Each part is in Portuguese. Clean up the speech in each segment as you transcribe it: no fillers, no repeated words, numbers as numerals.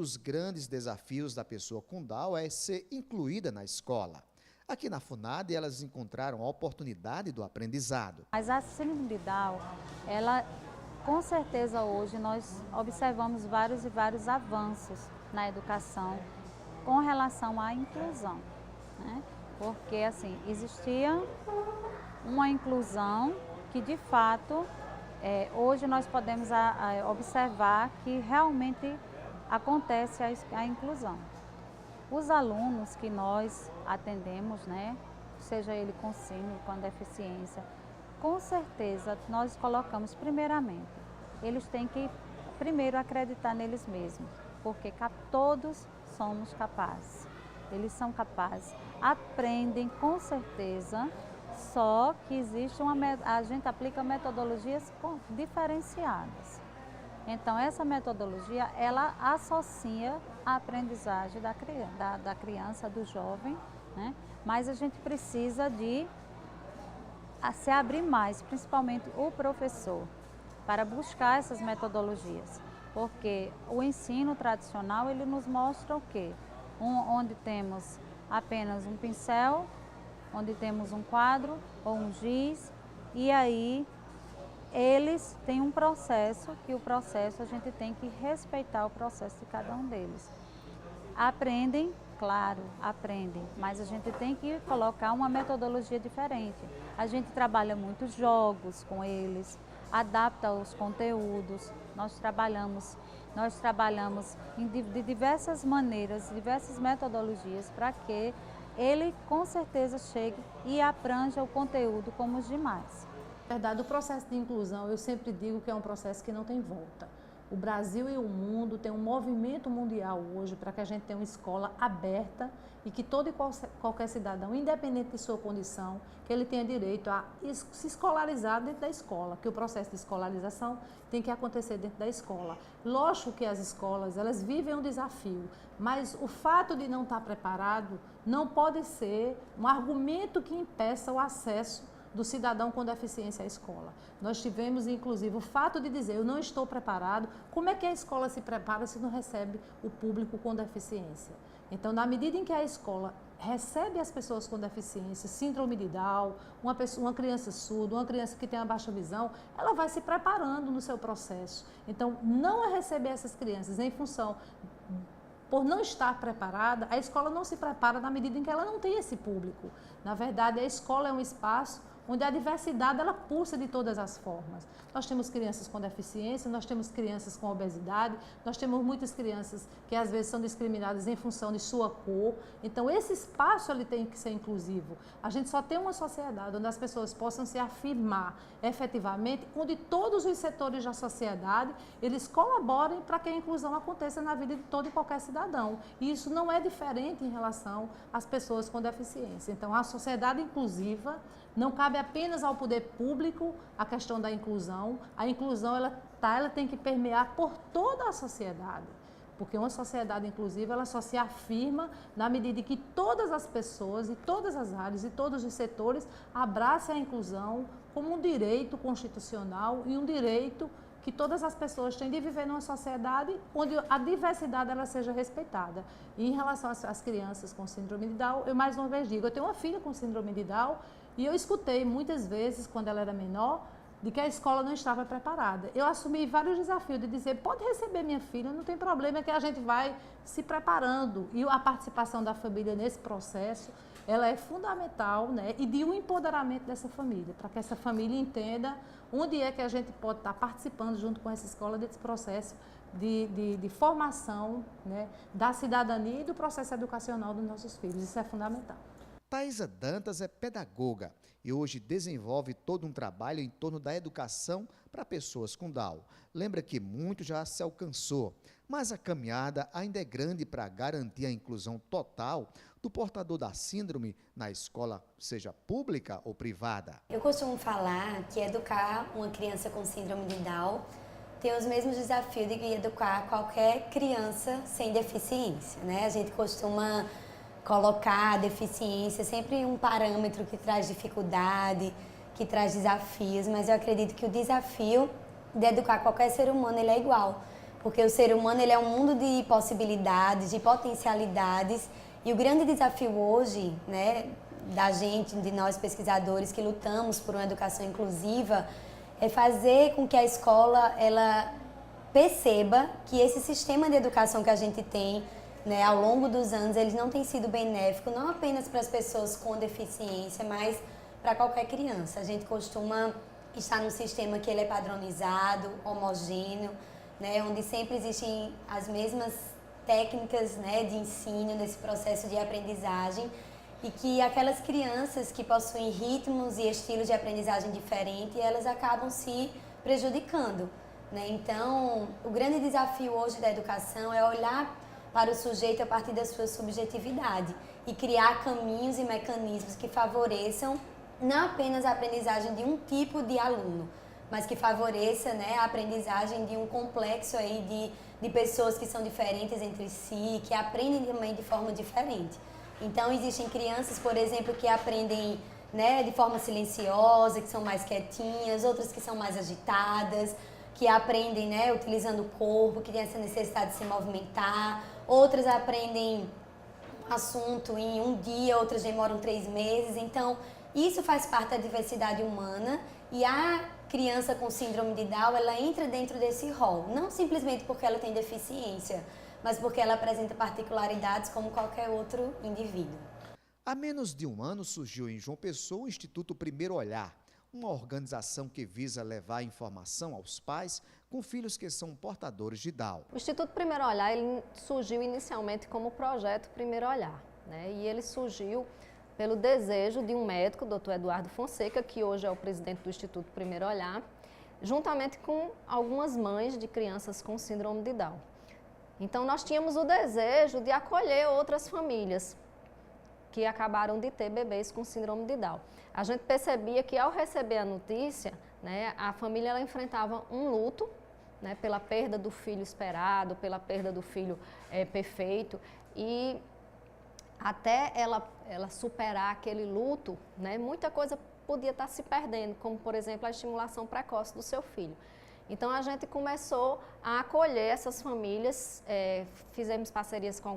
dos grandes desafios da pessoa com Down é ser incluída na escola. Aqui na FUNAD, elas encontraram a oportunidade do aprendizado. Mas a síndrome de Down, ela, com certeza hoje nós observamos vários avanços na educação com relação à inclusão, né? Porque assim, existia uma inclusão que de fato, hoje nós podemos observar que realmente acontece a inclusão. Os alunos que nós atendemos, né, seja ele com síndrome, com deficiência, com certeza nós colocamos primeiramente, eles têm que primeiro acreditar neles mesmos, porque todos somos capazes, eles são capazes, aprendem com certeza, só que existe a gente aplica metodologias diferenciadas. Então, essa metodologia, ela associa a aprendizagem da criança, do jovem, né? Mas a gente precisa de se abrir mais, principalmente o professor, para buscar essas metodologias. Porque o ensino tradicional, ele nos mostra o quê? Onde temos apenas um pincel, onde temos um quadro ou um giz, e aí eles têm um processo, que o processo a gente tem que respeitar o processo de cada um deles. Aprendem, claro, aprendem, mas a gente tem que colocar uma metodologia diferente. A gente trabalha muitos jogos com eles, adapta os conteúdos, nós trabalhamos de diversas maneiras, diversas metodologias para que ele com certeza chegue e abranja o conteúdo como os demais. Na verdade, o processo de inclusão, eu sempre digo que é um processo que não tem volta. O Brasil e o mundo têm um movimento mundial hoje para que a gente tenha uma escola aberta e que todo e qualquer cidadão, independente de sua condição, que ele tenha direito a se escolarizar dentro da escola, que o processo de escolarização tem que acontecer dentro da escola. Lógico que as escolas, elas vivem um desafio, mas o fato de não estar preparado não pode ser um argumento que impeça o acesso do cidadão com deficiência à escola. Nós tivemos, inclusive, o fato de dizer, eu não estou preparado, como é que a escola se prepara se não recebe o público com deficiência? Então, na medida em que a escola recebe as pessoas com deficiência, síndrome de Down, uma criança surda, uma criança que tem uma baixa visão, ela vai se preparando no seu processo. Então, não é receber essas crianças em função por não estar preparada, a escola não se prepara na medida em que ela não tem esse público. Na verdade, a escola é um espaço onde a diversidade ela pulsa de todas as formas. Nós temos crianças com deficiência, nós temos crianças com obesidade, nós temos muitas crianças que às vezes são discriminadas em função de sua cor. Então esse espaço ele tem que ser inclusivo. A gente só tem uma sociedade onde as pessoas possam se afirmar efetivamente, onde todos os setores da sociedade eles colaborem para que a inclusão aconteça na vida de todo e qualquer cidadão. E isso não é diferente em relação às pessoas com deficiência. Então a sociedade inclusiva não cabe apenas ao poder público a questão da inclusão. A inclusão ela tem que permear por toda a sociedade, porque uma sociedade inclusiva ela só se afirma na medida em que todas as pessoas e todas as áreas e todos os setores abracem a inclusão como um direito constitucional e um direito que todas as pessoas têm de viver numa sociedade onde a diversidade ela seja respeitada. E em relação às crianças com síndrome de Down, eu mais uma vez digo, eu tenho uma filha com síndrome de Down e eu escutei muitas vezes, quando ela era menor, de que a escola não estava preparada. Eu assumi vários desafios de dizer, pode receber minha filha, não tem problema, é que a gente vai se preparando. E a participação da família nesse processo, ela é fundamental, né? E de um empoderamento dessa família, para que essa família entenda onde é que a gente pode estar participando junto com essa escola desse processo de formação, né? Da cidadania e do processo educacional dos nossos filhos. Isso é fundamental. Thaisa Dantas é pedagoga e hoje desenvolve todo um trabalho em torno da educação para pessoas com Down. Lembra que muito já se alcançou, mas a caminhada ainda é grande para garantir a inclusão total do portador da síndrome na escola, seja pública ou privada. Eu costumo falar que educar uma criança com síndrome de Down tem os mesmos desafios de educar qualquer criança sem deficiência, né? A gente costuma colocar a deficiência sempre um parâmetro que traz dificuldade, que traz desafios, mas eu acredito que o desafio de educar qualquer ser humano ele é igual. porque o ser humano ele é um mundo de possibilidades, de potencialidades, e o grande desafio hoje, né, da gente, de nós pesquisadores que lutamos por uma educação inclusiva, é fazer com que a escola ela perceba que esse sistema de educação que a gente tem, né, ao longo dos anos, eles não têm sido benéficos, não apenas para as pessoas com deficiência, mas para qualquer criança. A gente costuma estar num sistema que ele é padronizado, homogêneo, né, onde sempre existem as mesmas técnicas, né, de ensino nesse processo de aprendizagem, e que aquelas crianças que possuem ritmos e estilos de aprendizagem diferentes, elas acabam se prejudicando, né? Então, o grande desafio hoje da educação é olhar para o sujeito a partir da sua subjetividade e criar caminhos e mecanismos que favoreçam não apenas a aprendizagem de um tipo de aluno, mas que favoreça, né, a aprendizagem de um complexo aí de pessoas que são diferentes entre si, que aprendem também de forma diferente. Então, existem crianças, por exemplo, que aprendem, né, de forma silenciosa, que são mais quietinhas, outras que são mais agitadas, que aprendem, né, utilizando o corpo, que têm essa necessidade de se movimentar. Outras aprendem um assunto em um dia, outras demoram 3 meses. Então, isso faz parte da diversidade humana, e a criança com síndrome de Down, ela entra dentro desse rol, não simplesmente porque ela tem deficiência, mas porque ela apresenta particularidades como qualquer outro indivíduo. Há menos de um ano surgiu em João Pessoa o Instituto Primeiro Olhar, uma organização que visa levar informação aos pais com filhos que são portadores de Down. O Instituto Primeiro Olhar ele surgiu inicialmente como projeto Primeiro Olhar, né? E ele surgiu pelo desejo de um médico, Dr. Eduardo Fonseca, que hoje é o presidente do Instituto Primeiro Olhar, juntamente com algumas mães de crianças com síndrome de Down. Então, nós tínhamos o desejo de acolher outras famílias que acabaram de ter bebês com síndrome de Down. A gente percebia que, ao receber a notícia, né, a família ela enfrentava um luto, né, pela perda do filho esperado, pela perda do filho perfeito, e até ela superar aquele luto, né, muita coisa podia estar se perdendo, como, por exemplo, a estimulação precoce do seu filho. Então, a gente começou a acolher essas famílias, fizemos parcerias com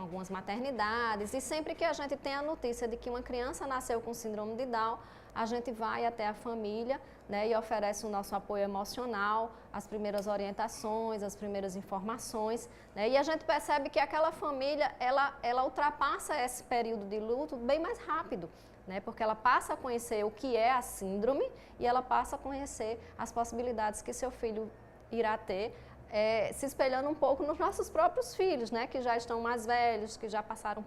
algumas maternidades, e sempre que a gente tem a notícia de que uma criança nasceu com síndrome de Down, a gente vai até a família, né, e oferece o nosso apoio emocional, as primeiras orientações, as primeiras informações, né, e a gente percebe que aquela família, ela ultrapassa esse período de luto bem mais rápido, né, porque ela passa a conhecer o que é a síndrome e ela passa a conhecer as possibilidades que seu filho irá ter, se espelhando um pouco nos nossos próprios filhos, né, que já estão mais velhos, que já passaram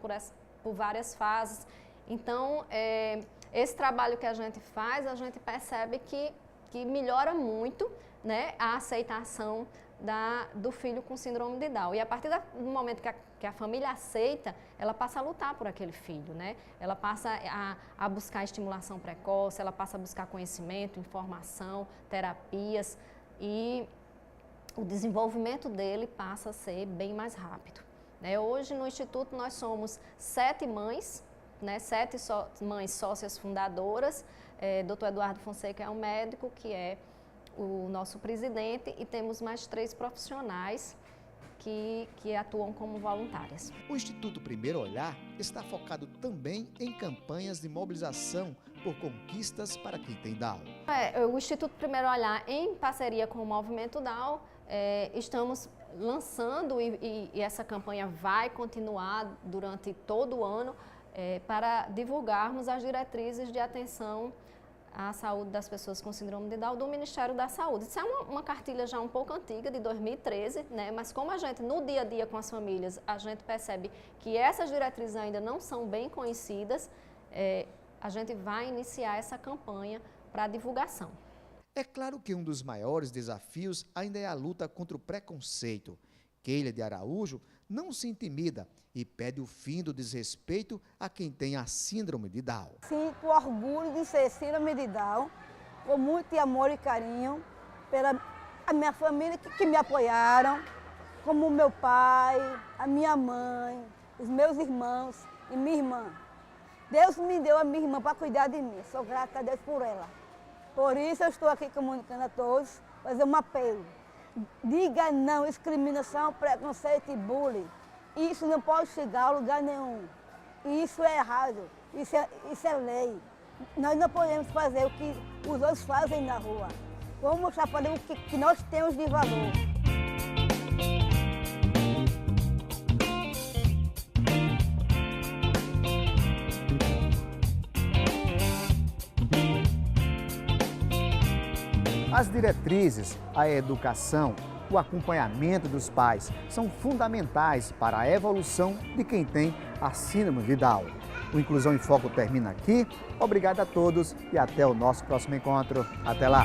por várias fases. Então, esse trabalho que a gente faz, a gente percebe que melhora muito, né, a aceitação do filho com síndrome de Down. E a partir do momento que a família aceita, ela passa a lutar por aquele filho, né? Ela passa a buscar estimulação precoce, ela passa a buscar conhecimento, informação, terapias, e o desenvolvimento dele passa a ser bem mais rápido, né? Hoje no Instituto nós somos 7 mães, né? 7 mães sócias fundadoras. Dr. Eduardo Fonseca é um médico que é o nosso presidente, e temos mais 3 profissionais que atuam como voluntárias. O Instituto Primeiro Olhar está focado também em campanhas de mobilização por conquistas para quem tem Down. O Instituto Primeiro Olhar, em parceria com o Movimento Down, estamos lançando, e essa campanha vai continuar durante todo o ano, para divulgarmos as diretrizes de atenção à saúde das pessoas com síndrome de Down do Ministério da Saúde. Isso é uma cartilha já um pouco antiga, de 2013, né? Mas como a gente, no dia a dia com as famílias, a gente percebe que essas diretrizes ainda não são bem conhecidas, a gente vai iniciar essa campanha para divulgação. É claro que um dos maiores desafios ainda é a luta contra o preconceito. Keila de Araújo não se intimida e pede o fim do desrespeito a quem tem a síndrome de Down. Sinto orgulho de ser síndrome de Down, com muito amor e carinho pela a minha família que me apoiaram, como o meu pai, a minha mãe, os meus irmãos e minha irmã. Deus me deu a minha irmã para cuidar de mim, sou grata a Deus por ela. Por isso eu estou aqui comunicando a todos, fazer um apelo. Diga não, discriminação, preconceito e bullying. Isso não pode chegar a lugar nenhum. Isso é errado, isso é lei. Nós não podemos fazer o que os outros fazem na rua. Vamos mostrar para eles o que nós temos de valor. As diretrizes, a educação, o acompanhamento dos pais são fundamentais para a evolução de quem tem a síndrome de Down. O Inclusão em Foco termina aqui. Obrigado a todos e até o nosso próximo encontro. Até lá!